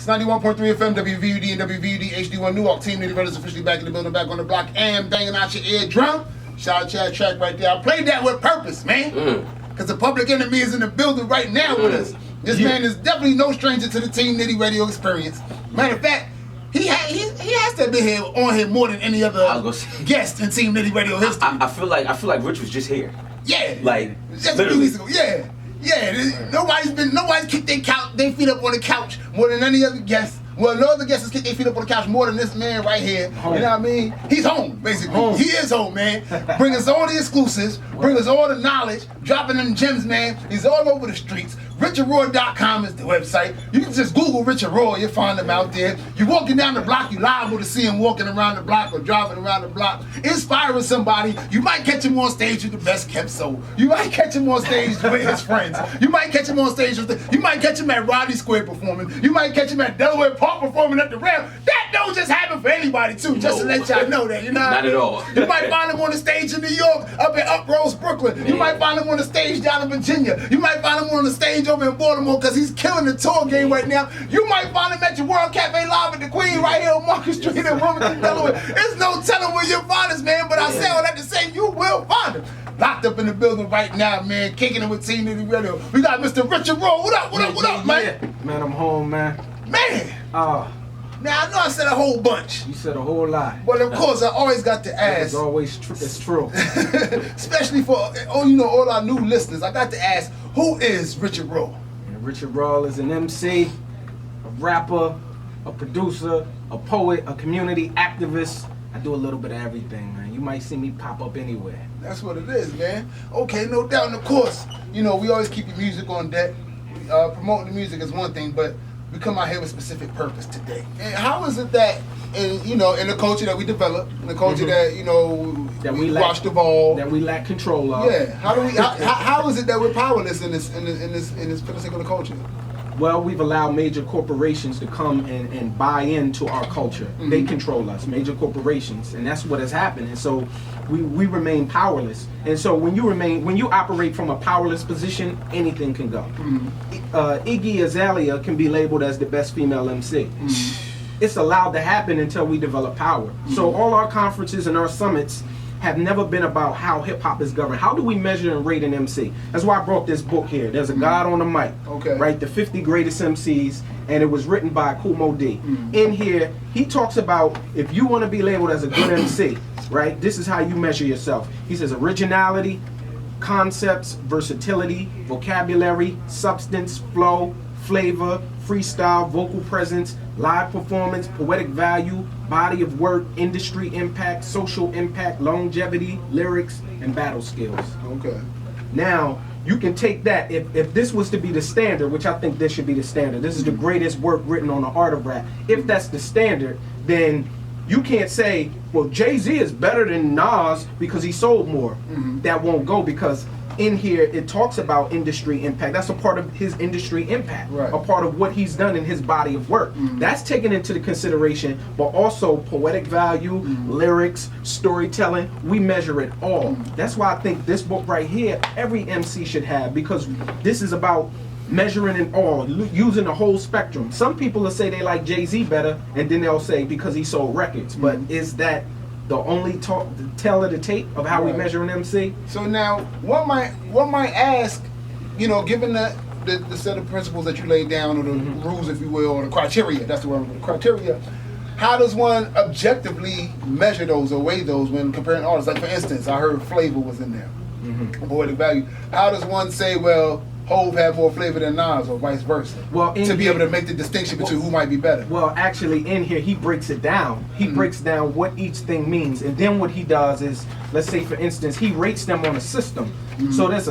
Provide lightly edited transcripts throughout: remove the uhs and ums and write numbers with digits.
91.3 FM, WVUD and WVUD HD1 Newark. Team Nitty is officially back in the building, back on the block, and banging out your eardrum. Shout out to that track right there. I played that with purpose, man. Because the Public Enemy is in the building right now with us. This man is definitely no stranger to the Team Nitty radio experience. Matter of fact, he has to be here on here more than any other guest in Team Nitty radio history. I feel like Rich was just here. Yeah. Like just a few weeks ago. Yeah. Yeah. Nobody's kicked their feet up on the couch more than any other guest. Well, no other guests has kicked their feet up on the couch more than this man right here. Home. You know what I mean? He's home, basically. Home. He is home, man. Bring us all the exclusives, bring us all the knowledge, dropping them gems, man. He's all over the streets. RichardRoy.com is the website. You can just Google Richard Roy, you'll find him out there. You're walking down the block, you're liable to see him walking around the block or driving around the block, inspiring somebody. You might catch him on stage with the Best Kept Soul. You might catch him on stage with his friends. You might catch him on stage you might catch him at Rodney Square performing. You might catch him at Delaware Park performing at the Ram. That don't just happen for anybody too, just to let y'all know that, you know what I mean? Not at all. You might find him on the stage in New York, up at Uprose, Brooklyn. You might find him on the stage down in Virginia. You might find him on the stage over in Baltimore because he's killing the tour game right now. You might find him at your World Cafe Live at the Queen right here on Market Street in Wilmington, Delaware. There's no telling where you'll find us, man, but I say all that to say you will find him. Locked up in the building right now, man, kicking it with Team Nitty Radio. We got Mr. Richard Roy. What up, man? Man, I'm home, man. Man! Now, I know I said a whole bunch. You said a whole lot. But of course, I always got to ask. It's always it's true. Especially for all our new listeners, I got to ask, who is Richard Roy? Richard Roy is an MC, a rapper, a producer, a poet, a community activist. I do a little bit of everything, man. You might see me pop up anywhere. That's what it is, man. Okay, no doubt. And of course, we always keep your music on deck. Promoting the music is one thing, but we come out here with specific purpose today. And how is it that, in the culture that we develop, in the culture that we watch the ball, that we lack control of? Yeah. How is it that we're powerless in this particular culture? Well, we've allowed major corporations to come and buy into our culture. Mm-hmm. They control us, major corporations, and that's what has happened. And so we remain powerless. And so when you operate from a powerless position, anything can go. Mm-hmm. Iggy Azalea can be labeled as the best female MC. Mm-hmm. It's allowed to happen until we develop power. Mm-hmm. So all our conferences and our summits have never been about how hip-hop is governed. How do we measure and rate an MC? That's why I brought this book here. There's a God on the Mic, right? The 50 Greatest MCs, and it was written by Kumo D. In here, he talks about if you want to be labeled as a good MC, right? This is how you measure yourself. He says originality, concepts, versatility, vocabulary, substance, flow, flavor, freestyle, vocal presence, live performance, poetic value, body of work, industry impact, social impact, longevity, lyrics, and battle skills. Okay. Now, you can take that, if this was to be the standard, which I think this should be the standard, this is the greatest work written on the art of rap. If that's the standard, then you can't say, well, Jay-Z is better than Nas because he sold more. Mm-hmm. That won't go because in here it talks about industry impact. That's a part of his industry impact, right. A part of what he's done in his body of work. Mm-hmm. That's taken into the consideration, but also poetic value, lyrics, storytelling. We measure it all. That's why I think this book right here, every MC should have, because this is about measuring it all, using the whole spectrum. Some people will say they like Jay-Z better, and then they'll say because he sold records. But is that the only tell of the tape of how we measure an MC? So now, one might ask, given the set of principles that you laid down, or the rules, if you will, or the criteria, that's the word, the criteria, how does one objectively measure those or weigh those when comparing artists? Like, for instance, I heard flavor was in there, poetic value. How does one say, well, Hove had more flavor than Nas, or vice versa? Well, to be able to make the distinction between who might be better. Well, actually, in here, he breaks it down. He breaks down what each thing means. And then what he does is, let's say, for instance, he rates them on a system. So there's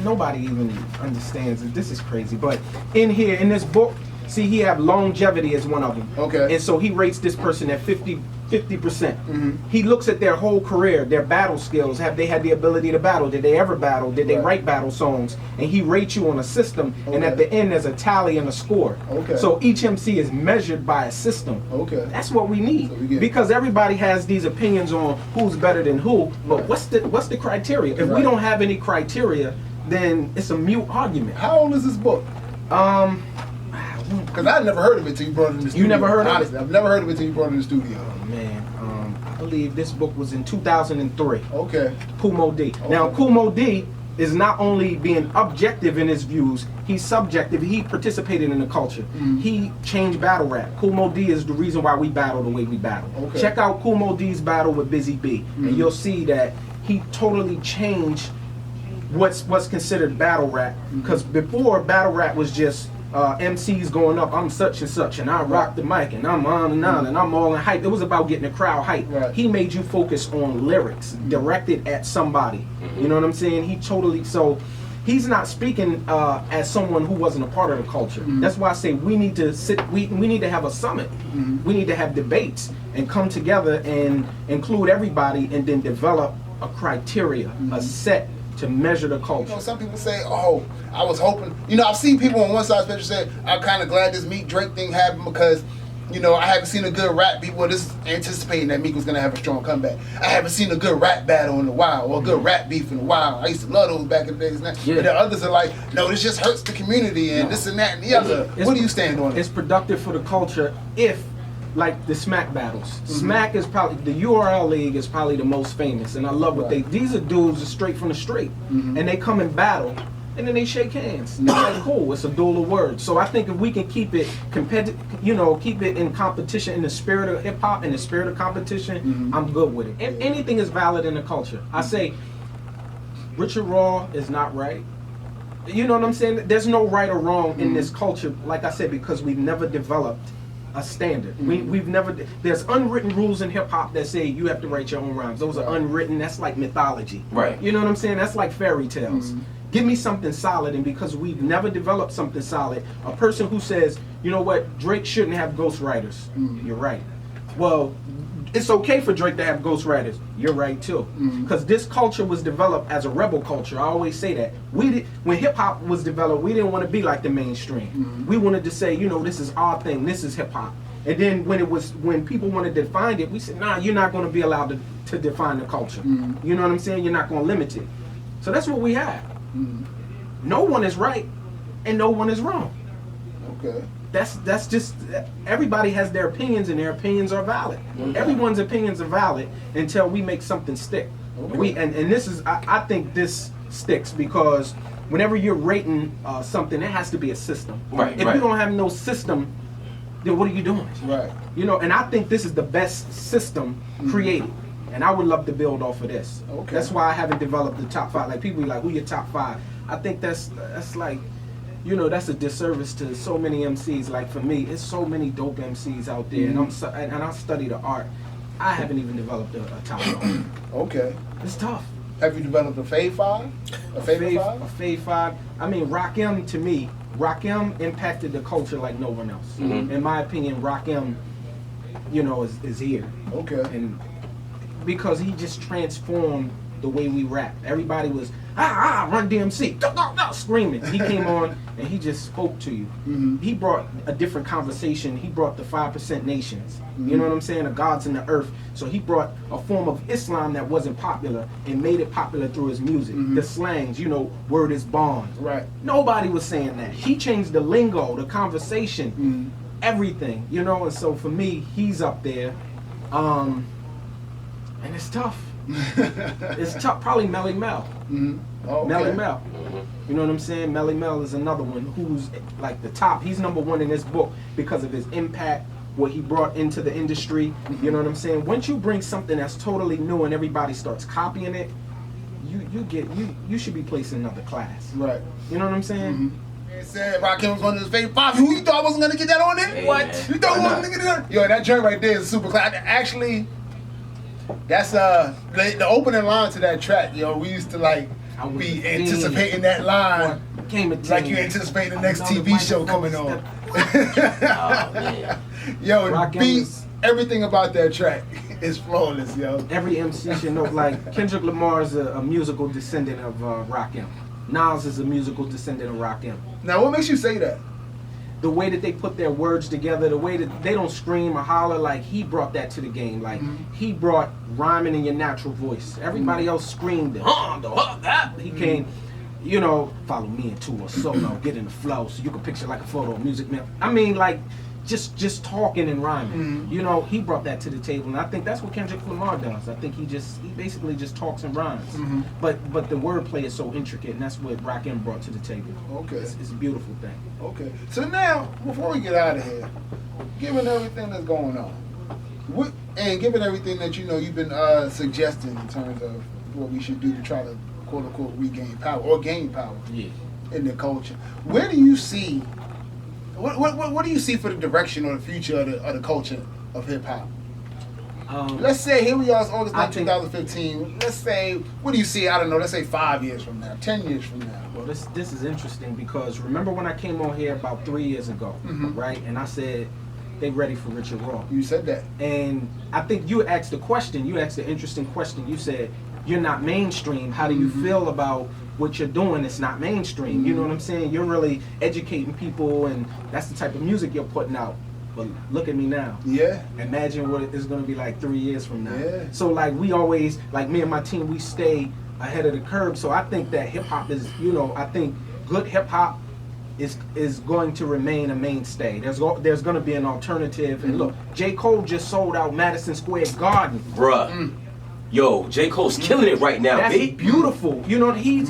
nobody even understands it. This is crazy. But in here, in this book, see, he have longevity as one of them. Okay. And so he rates this person at 50%. He looks at their whole career, their battle skills. Have they had the ability to battle? Did they ever battle? Did they write battle songs? And he rates you on a system. And at the end, there's a tally and a score. So each MC is measured by a system. That's what we need. Because everybody has these opinions on who's better than who. But what's the criteria? If we don't have any criteria, then it's a mute argument. How old is this book? Because I never heard of it till you brought it in the studio. You never heard of it? Honestly, I've never heard of it till you brought it in the studio. Oh, man, I believe this book was in 2003. Okay. Kumo D. Now, Kumo D is not only being objective in his views, he's subjective. He participated in the culture. He changed battle rap. Kumo D is the reason why we battle the way we battle. Okay. Check out Kumo D's battle with Busy B, and you'll see that he totally changed what's considered battle rap. Because before, battle rap was just MCs going up, I'm such and such, and I rock the mic, and I'm on and on, and I'm all in hype. It was about getting the crowd hype. Right. He made you focus on lyrics directed at somebody. You know what I'm saying? He totally, so he's not speaking as someone who wasn't a part of the culture. That's why I say we need to sit, we need to have a summit. We need to have debates and come together and include everybody and then develop a criteria, a set to measure the culture. You know, some people say, "Oh, I was hoping." You know, I've seen people on one side especially say, "I'm kind of glad this Meek Drake thing happened because, you know, I haven't seen a good rap beat." Well, this is anticipating that Meek was gonna have a strong comeback. I haven't seen a good rap battle in a while, or a good rap beef in a while. I used to love those back in the days. But the others are like, "No, this just hurts the community and this and that and the other." What do you stand on? It's productive for the culture if, like the Smack battles. Smack is probably, the URL League is probably the most famous, and I love what these are dudes are straight from the street, and they come and battle, and then they shake hands. It's like, cool, it's a duel of words. So I think if we can keep it competitive, you know, keep it in competition, in the spirit of hip hop, in the spirit of competition, I'm good with it. If anything is valid in the culture, I say Richard Raw is not right. You know what I'm saying? There's no right or wrong in this culture, like I said, because we've never developed a standard. We've never, there's unwritten rules in hip hop that say you have to write your own rhymes. Those are unwritten, that's like mythology. Right. You know what I'm saying? That's like fairy tales. Give me something solid, and because we've never developed something solid, a person who says, you know what, Drake shouldn't have ghostwriters, you're right. Well, it's okay for Drake to have ghostwriters, you're right too. Because this culture was developed as a rebel culture. I always say that. When hip hop was developed, we didn't want to be like the mainstream. We wanted to say, you know, this is our thing, this is hip hop. And then when people wanted to define it, we said, nah, you're not going to be allowed to define the culture. You know what I'm saying? You're not going to limit it. So that's what we have. No one is right and no one is wrong. Okay. That's just, everybody has their opinions and their opinions are valid. Everyone's opinions are valid until we make something stick. And this is, I think this sticks because whenever you're rating something, it has to be a system. If you don't have no system, then what are you doing? Right. You know, and I think this is the best system created. And I would love to build off of this. Okay. That's why I haven't developed the top 5. Like people be like, who your top 5? I think that's like, you know, that's a disservice to so many MCs. Like for me, it's so many dope MCs out there, and I study the art. I haven't even developed a top 5. Okay. It's tough. Have you developed a Fave 5? A favorite 5? A Fave 5. I mean, Rakim, to me, Rakim impacted the culture like no one else. In my opinion, Rakim, you know, is here. Okay. And because he just transformed the way we rap. Everybody was, Run DMC, screaming. He came on and he just spoke to you. He brought a different conversation. He brought the 5% nations. You know what I'm saying? The gods in the earth. So he brought a form of Islam that wasn't popular and made it popular through his music. The slangs, you know, word is bond. Right. Nobody was saying that. He changed the lingo, the conversation, everything, you know, and so for me, he's up there. And it's tough. It's tough. Probably Melly Mel. Okay. Melly Mel. You know what I'm saying? Melly Mel is another one who's like the top. He's #1 in this book because of his impact, what he brought into the industry. You know what I'm saying? Once you bring something that's totally new and everybody starts copying it, you should be placed in another class. Right. You know what I'm saying? Said Rakim was one of his favorite 5. Who you thought I wasn't gonna get that on there? Hey, What? man. You thought I wasn't gonna get that? Yo, that joint right there is super class. Actually, that's the opening line to that track. Yo, we used to like be anticipating that line like you anticipate the next TV show coming on. Oh, man. Yo, Rakim beats, everything about that track is flawless, yo. Every MC should know, like Kendrick Lamar is a musical descendant of Rakim. Nas is a musical descendant of Rakim. Now, what makes you say that? The way that they put their words together, the way that they don't scream or holler, like he brought that to the game. Like he brought rhyming in your natural voice. Everybody else screamed it. He came, you know, follow me into a solo, get in the flow, so you can picture like a photo of music, man. I mean, like, just talking and rhyming. You know, he brought that to the table, and I think that's what Kendrick Lamar does. I think he basically just talks and rhymes. But the wordplay is so intricate, and that's what Rakim brought to the table. Okay. It's a beautiful thing. Okay. So now, before we get out of here, given everything that's going on, and given everything that you've been suggesting in terms of what we should do to try to quote unquote regain power or gain power in the culture, where do you see? What do you see for the direction or the future of the culture of hip hop? Let's say here we are, it's August 9, 2015. Let's say, what do you see? I don't know. Let's say 5 years from now, 10 years from now. Well, this is interesting because remember when I came on here about 3 years ago, right? And I said they ready for Richard Raw. You said that, and I think you asked the question. You asked an interesting question. You said you're not mainstream. How do you feel about what you're doing? It's not mainstream. You know what I'm saying? You're really educating people, and that's the type of music you're putting out. But look at me now. Yeah. Imagine what it's going to be like 3 years from now. Yeah. So like we always, like me and my team, we stay ahead of the curve. So I think that hip hop is, I think good hip hop is going to remain a mainstay. There's going to be an alternative. And look, J. Cole just sold out Madison Square Garden. Bruh. Yo, J. Cole's killing it right now, That's B. beautiful. You know, he's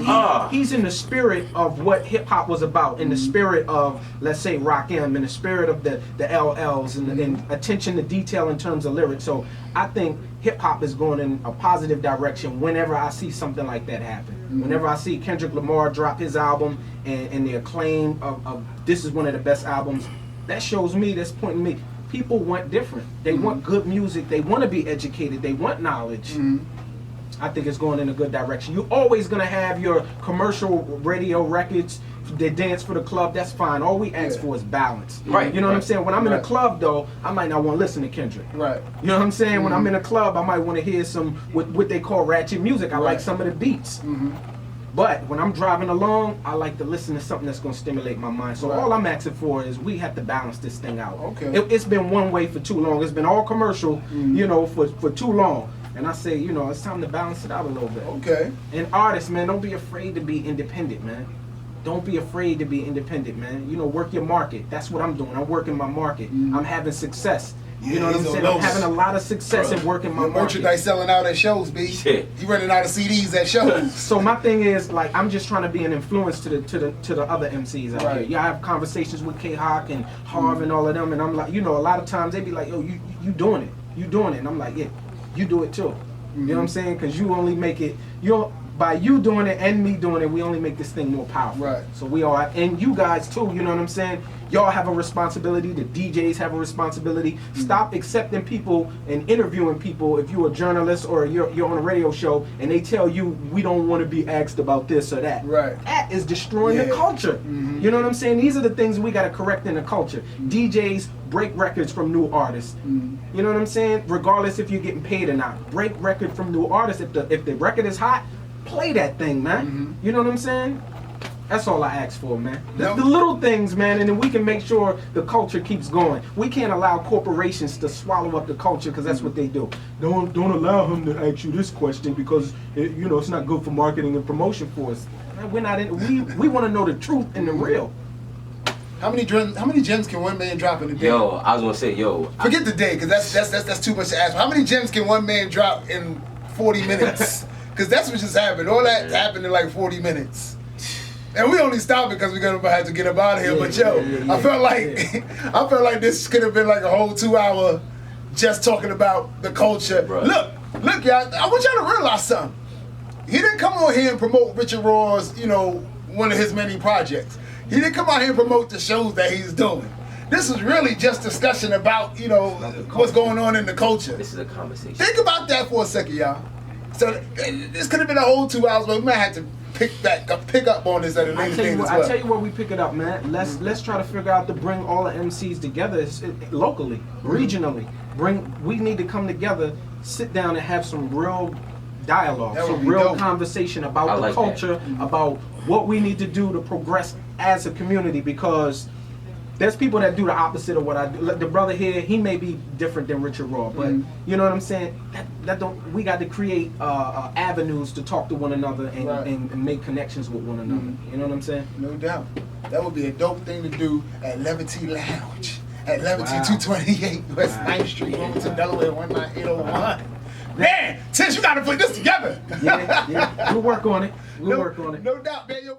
in the spirit of what hip hop was about, in the spirit of, let's say, Rakim, in the spirit of the LLs and attention to detail in terms of lyrics. So I think hip hop is going in a positive direction whenever I see something like that happen. Whenever I see Kendrick Lamar drop his album and the acclaim of this is one of the best albums, that shows me, that's pointing me. People want different. They want good music. They want to be educated. They want knowledge. I think it's going in a good direction. You're always going to have your commercial radio records that dance for the club. That's fine. All we ask for is balance. Right. You know what I'm saying? When I'm in a club, though, I might not want to listen to Kendrick. Right. You know what I'm saying? When I'm in a club, I might want to hear some what they call ratchet music. I like some of the beats. But when I'm driving along, I like to listen to something that's going to stimulate my mind. So all I'm asking for is we have to balance this thing out. Okay. It's been one way for too long. It's been all commercial, for too long. And I say, it's time to balance it out a little bit. Okay. And artists, man, don't be afraid to be independent, man. Don't be afraid to be independent, man. Work your market. That's what I'm doing. I'm working my market. I'm having success. You know what I'm saying? I'm having a lot of success in working my market. Merchandise selling out at shows, B. Shit. You running out of CDs at shows. So my thing is, like, I'm just trying to be an influence to the other MCs out here. Yeah, I have conversations with K-Hawk and Harv and all of them, and I'm like, a lot of times they be like, yo, you doing it. You doing it. And I'm like, yeah, you do it too. You know what I'm saying? Because you only make it, by you doing it and me doing it, we only make this thing more powerful. Right. So we all, and you guys too, you know what I'm saying? Y'all have a responsibility, the DJs have a responsibility. Stop accepting people and interviewing people if you're a journalist or you're on a radio show and they tell you we don't want to be asked about this or that. Right. That is destroying the culture. You know what I'm saying? These are the things we got to correct in the culture. DJs break records from new artists. You know what I'm saying? Regardless if you're getting paid or not. Break record from new artists. If the record is hot, play that thing, man. You know what I'm saying? That's all I ask for, man. The little things, man, and then we can make sure the culture keeps going. We can't allow corporations to swallow up the culture because that's what they do. Don't allow him to ask you this question because it's not good for marketing and promotion for us. Man, we're not in. We want to know the truth and the real. How many gems can one man drop in a day? Yo, I was gonna say, Forget the day, because that's too much to ask. How many gems can one man drop in 40 minutes? Because that's what just happened. All that happened in like 40 minutes. And we only stopped because we're gonna have to get up out of here. But I felt like this could have been like a whole 2 hour just talking about the culture. Bruh. Look, y'all. I want y'all to realize something. He didn't come on here and promote Richard Raw's, one of his many projects. He didn't come out here and promote the shows that he's doing. This is really just discussion about, what's going on in the culture. this is a conversation. Think about that for a second, y'all. So this could have been a whole 2 hours, but we might have to pick up on this at a later date as well. I tell you where we pick it up, man. Let's try to figure out to bring all the MCs together locally, regionally. We need to come together, sit down, and have some real dialogue, some real conversation about the culture, about what we need to do to progress as a community. Because There's people that do the opposite of what I do. Like the brother here, he may be different than Richard Raw, but you know what I'm saying? That don't. We got to create avenues to talk to one another and, Right. and make connections with one another. You know what I'm saying? No doubt. That would be a dope thing to do at Levity Lounge. At Levity Wow. 228 West 9th Street, Wilmington, Delaware, 19801. Man, Tish, you gotta put this together. Yeah. We'll work on it. We'll work on it. No doubt, man. Yo,